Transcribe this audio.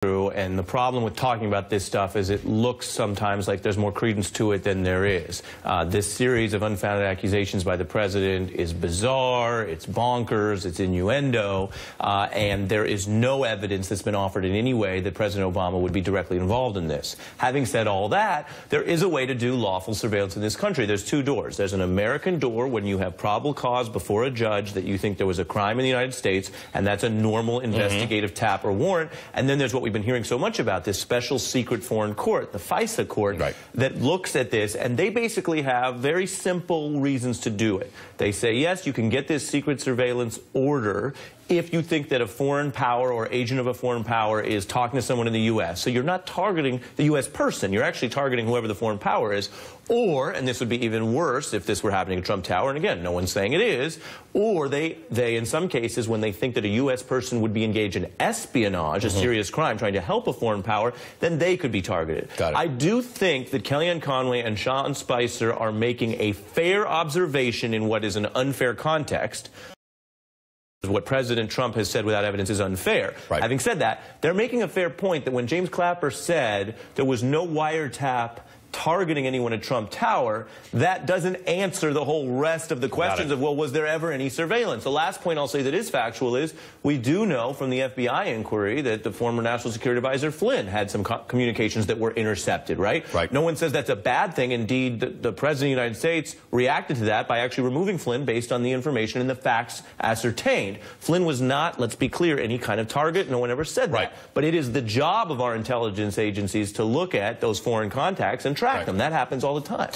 And the problem with talking about this stuff is it looks sometimes like there's more credence to it than there is. This series of unfounded accusations by the president is bizarre, it's bonkers, it's innuendo, and there is no evidence that's been offered in any way that President Obama would be directly involved in this. Having said all that, there is a way to do lawful surveillance in this country. There's two doors. There's an American door when you have probable cause before a judge that you think there was a crime in the United States, and that's a normal investigative tap or warrant. And then there's what we've been hearing so much about, this special secret foreign court, the FISA court, that looks at this, and they basically have very simple reasons to do it. They say, yes, you can get this secret surveillance order if you think that a foreign power or agent of a foreign power is talking to someone in the U.S. So you're not targeting the U.S. person, you're actually targeting whoever the foreign power is. Or, and this would be even worse if this were happening at Trump Tower, and again, no one's saying it is, or they in some cases, when they think that a U.S. person would be engaged in espionage, a serious crime, trying to help a foreign power, then they could be targeted. I do think that Kellyanne Conway and Sean Spicer are making a fair observation in what is an unfair context. What President Trump has said without evidence is unfair. Having said that, they're making a fair point that when James Clapper said there was no wiretap targeting anyone at Trump Tower, that doesn't answer the whole rest of the questions of, well, was there ever any surveillance? The last point I'll say that is factual is we do know from the FBI inquiry that the former National Security Advisor Flynn had some communications that were intercepted, right? No one says that's a bad thing. Indeed, the President of the United States reacted to that by actually removing Flynn based on the information and the facts ascertained. Flynn was not, let's be clear, any kind of target. No one ever said that. But it is the job of our intelligence agencies to look at those foreign contacts and track them. That happens all the time.